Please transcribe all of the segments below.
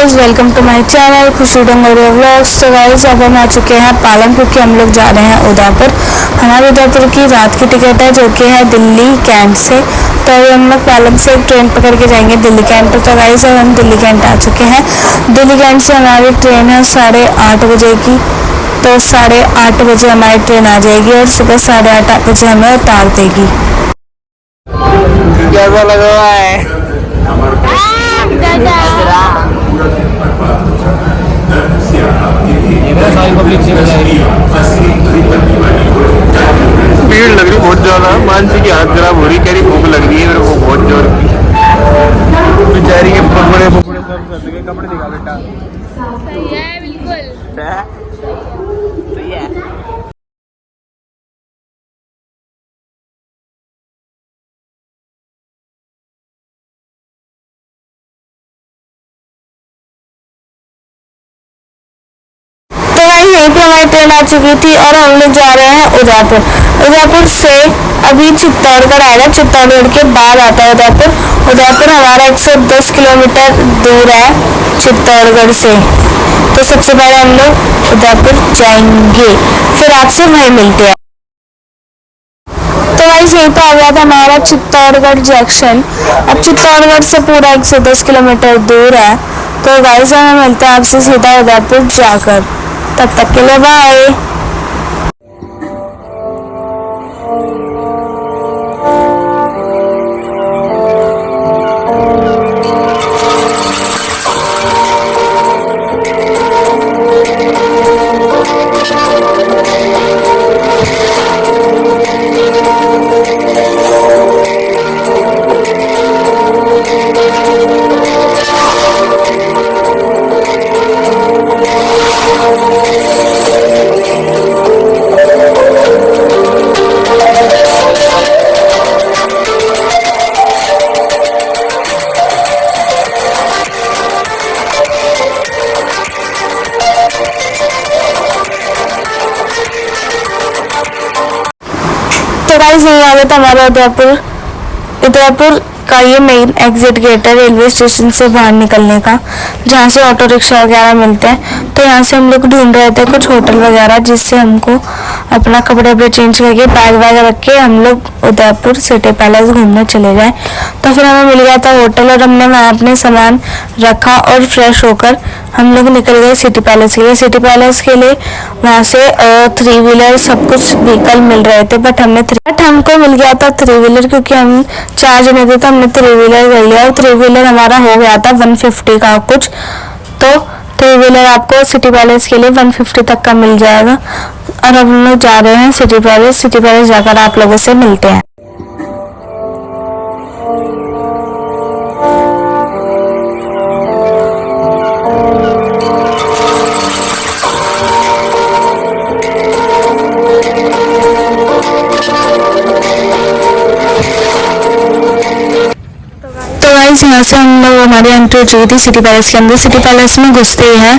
Guys, welcome to my channel Khushi Dangoria vlogs. तो guys अब हम आ चुके हैं पालन, क्योंकि हम लोग जा रहे हैं उदयपुर। हमारे उदयपुर की रात की टिकट है जो कि है दिल्ली कैंट से। तो अभी हम लोग पालन से एक ट्रेन पकड़ के जाएंगे दिल्ली कैंट। तो गाइस अब हम दिल्ली कैंट आ चुके हैं। दिल्ली कैंट से हमारी ट्रेन है 8:30 बजे की। तो 8:30 बजे हमारी ट्रेन आ जाएगी और सुबह 8:30 बजे हमें उतार देगी। कैसा लग रहा है? भीड़ लग रही बहुत ज्यादा। मानसी की हाथ खराब हो रही, कह रही भूख लग रही है मेरे को बहुत जोर की। बेचारी के बड़े बड़े सब कपड़े दिखा बेटा। सही है, बिल्कुल सही है। यहीं पे हमारी ट्रेन आ चुकी थी और हम लोग जा रहे हैं उदयपुर। उदयपुर से अभी चित्तौड़गढ़ आएगा, चित्तौड़गढ़ के बाद आता है उदयपुर। उदयपुर हमारा 110 किलोमीटर दूर है चित्तौड़गढ़ से। तो सबसे पहले हम लोग उदयपुर जाएंगे, फिर आपसे वहीं मिलते हैं। तो वैसे यहीं पे आ गया था हमारा चित्तौड़गढ़ जंक्शन। अब चित्तौड़गढ़ से पूरा 110 किलोमीटर दूर है। तो गाइस हमें मिलते हैं आपसे सीधा उदयपुर जाकर। तब तक के लिए बाय। तो गाइस यही आ गया था हमारा उदयपुर का ये मेन एग्जिट गेट है रेलवे स्टेशन से बाहर निकलने का, जहाँ से ऑटो रिक्शा वगैरह मिलते हैं। तो यहाँ से हम लोग ढूंढ रहे थे कुछ होटल वगैरह जिससे हमको अपना कपड़े चेंज करके बैग वैग रख के हम लोग उदयपुर सिटी पैलेस घूमने चले जाए। तो फिर हमें मिल गया था होटल और हमने वहाँ अपने सामान रखा और फ्रेश होकर हम लोग निकल गए सिटी पैलेस के लिए। सिटी पैलेस के लिए वहाँ से 3 व्हीलर सब कुछ व्हीकल मिल रहे थे, बट हमको मिल गया था 3 व्हीलर, क्योंकि हम 4 जने थे तो हमने 3 व्हीलर कर लिया। और 3 व्हीलर हमारा हो गया था 150 का कुछ। तो 3 व्हीलर आपको सिटी पैलेस के लिए 150 तक का मिल जाएगा। और अब हम लोग जा रहे हैं सिटी पैलेस। सिटी पैलेस जाकर आप लोगों से मिलते हैं। यहाँ से हम लोग हमारी एंट्री हो चुकी थी सिटी पैलेस के अंदर। सिटी पैलेस में घुसते ही है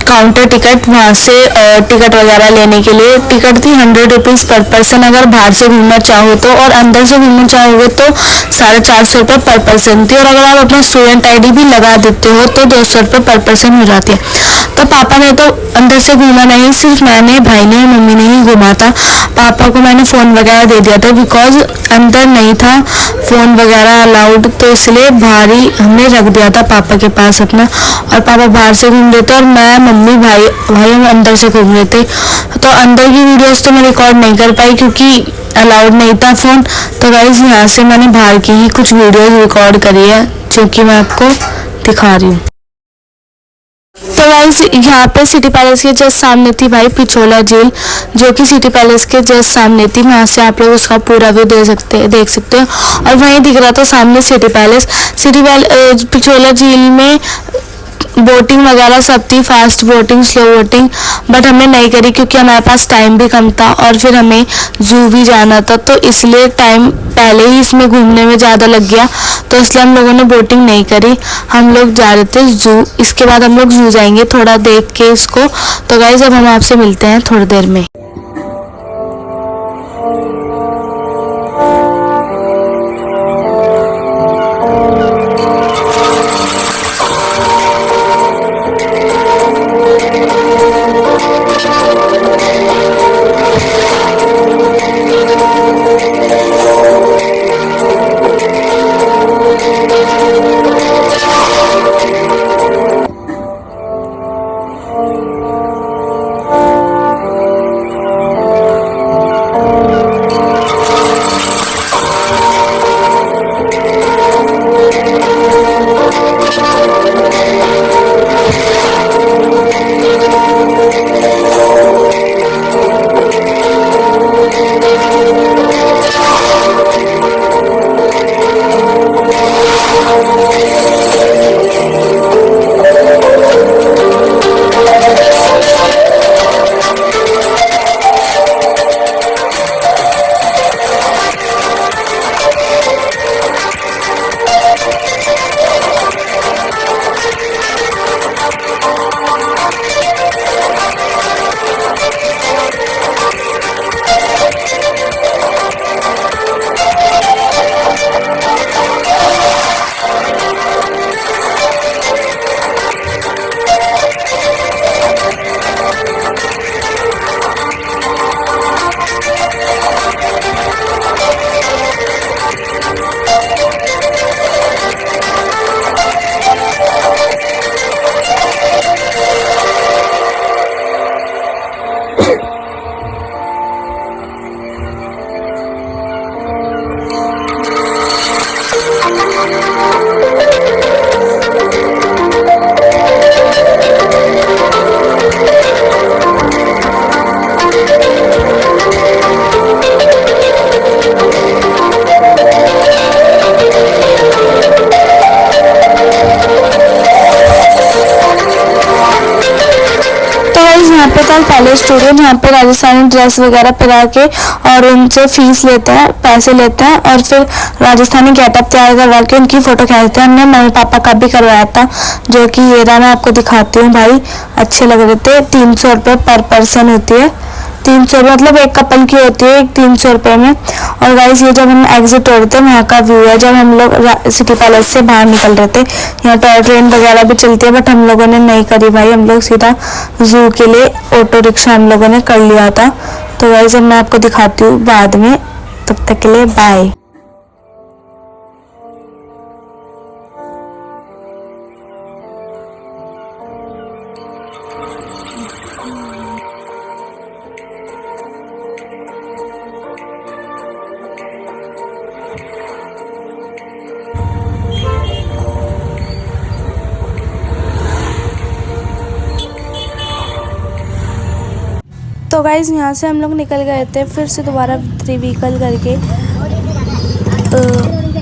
काउंटर टिकट, वहाँ से टिकट वगैरह लेने के लिए। टिकट थी 100 रुपीज़ पर पर्सन अगर बाहर से घूमना चाहो तो, और अंदर से घूमना चाहोगे तो 450 रुपये पर पर्सन थी। और अगर आप अपना स्टूडेंट ID भी लगा देते हो तो 200 रुपये पर पर्सन हो जाती है। तो पापा ने तो अंदर से घूमा नहीं, सिर्फ मैंने, भाई ने, मम्मी ने ही घूमा था। पापा को मैंने फ़ोन वगैरह दे दिया था, बिकॉज अंदर नहीं था फ़ोन वगैरह अलाउड, तो इसलिए बाहर ही हमने रख दिया था पापा के पास अपना। और पापा बाहर से घूम रहे थे और मैं, मम्मी, भाई हम अंदर से घूम रहे थे। तो अंदर की वीडियोस तो मैं रिकॉर्ड नहीं कर पाई क्योंकि अलाउड नहीं था फ़ोन। तो गाइस यहाँ से मैंने बाहर की ही कुछ वीडियोस रिकॉर्ड करी है जो कि मैं आपको दिखा रही हूँ। तो गाइस यहाँ पे सिटी पैलेस के जस्ट सामने थी भाई पिछोला झील, जो कि सिटी पैलेस के जस्ट सामने थी। वहाँ से आप लोग उसका पूरा व्यू देख सकते हो। और वहीं दिख रहा था सामने सिटी पैलेस। पिछोला झील में बोटिंग वगैरह सब थी, fast boating, slow boating, but हमने नहीं करी क्योंकि हमारे पास टाइम भी कम था और फिर हमें जू भी जाना था। तो इसलिए टाइम पहले ही इसमें घूमने में ज़्यादा लग गया, तो इसलिए हम लोगों ने बोटिंग नहीं करी। हम लोग जा रहे थे जू, इसके बाद हम लोग जू जाएंगे थोड़ा देख के इसको। तो गाइस अब हम आपसे मिलते हैं थोड़ी देर में। पे था कॉलेज स्टूडेंट, यहाँ पे राजस्थानी ड्रेस वगैरह पहना के और उनसे फीस लेते हैं, पैसे लेते हैं और फिर राजस्थानी गेटअप तैयार करवा के उनकी फ़ोटो खींचते हैं। हमने मम्मी पापा का भी करवाया था, जो कि ये रहा, मैं आपको दिखाती हूँ भाई, अच्छे लग रहे थे। 300 रुपये पर पर्सन होती है, 300 मतलब एक कपल की होती है 300 रुपये में। और गाइस ये जब हम एग्जिट हो रहे थे वहाँ का व्यू है, जब हम लोग सिटी पैलेस से बाहर निकल रहे थे। यहाँ टॉय ट्रेन वगैरह भी चलती है, बट हम लोगों ने नहीं करी भाई, हम लोग सीधा जू के लिए ऑटो रिक्शा हम लोगों ने कर लिया था। तो गाइस अब मैं आपको दिखाती हूँ बाद में, तब तक के लिए बाय। तो गाइज़ यहाँ से हम लोग निकल गए थे फिर से दोबारा 3 व्हीकल करके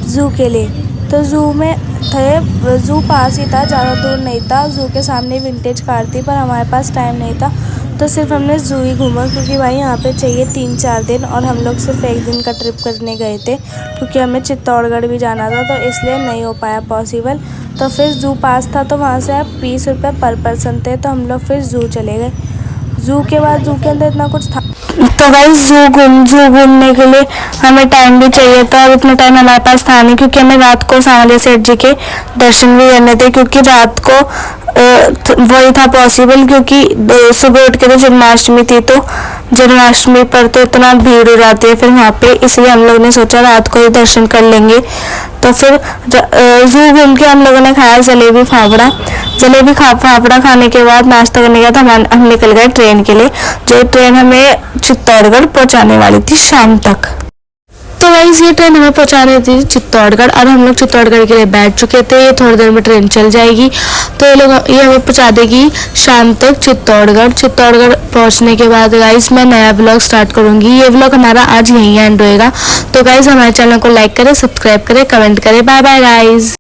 ज़ू के लिए। तो ज़ू में थे, ज़ू पास ही था, ज़्यादा दूर नहीं था। ज़ू के सामने विंटेज कार थी, पर हमारे पास टाइम नहीं था तो सिर्फ हमने ज़ू ही घूमा, क्योंकि भाई यहाँ पे चाहिए 3-4 दिन और हम लोग सिर्फ 1 दिन का ट्रिप करने गए थे, क्योंकि हमें चित्तौड़गढ़ भी जाना था, तो इसलिए नहीं हो पाया पॉसिबल। तो फिर ज़ू पास था, तो वहाँ से 20 रुपये पर पर्सन थे, तो हम लोग फिर ज़ू चले गए। ज़ू के बाद ज़ू के अंदर इतना कुछ था, तो भाई ज़ू घूमने के लिए हमें टाइम भी चाहिए था, और इतना टाइम हमारे पास था नहीं, क्योंकि हमें रात को सांवलिया सेठ जी के दर्शन भी करने थे, क्योंकि रात को वही था पॉसिबल, क्योंकि सुबह उठ के तो जन्माष्टमी थी, तो जन्माष्टमी पर तो इतना भीड़ हो जाती है फिर वहाँ पे, इसलिए हम लोग ने सोचा रात को ही दर्शन कर लेंगे। तो फिर ज़ू घूम के हम लोगों ने खाया जलेबी फाफड़ा खाने के बाद नाश्ता करने के बाद हम निकल गए ट्रेन के लिए, जो ट्रेन हमें चित्तौड़गढ़ पहुंचाने वाली थी शाम तक। तो गाइस ये ट्रेन हमें पहुंचा रही थी चित्तौड़गढ़, और हम लोग चित्तौड़गढ़ के लिए बैठ चुके थे। थोड़ी देर में ट्रेन चल जाएगी, तो ये हमें पहुंचा देगी शाम तक चित्तौड़गढ़ पहुंचने के बाद गाइस मैं नया ब्लॉग स्टार्ट करूंगी। ये ब्लॉग हमारा आज यहीं एंड होएगा। तो गाइस हमारे चैनल को लाइक करें, सब्सक्राइब करें, कमेंट करें। Bye bye guys.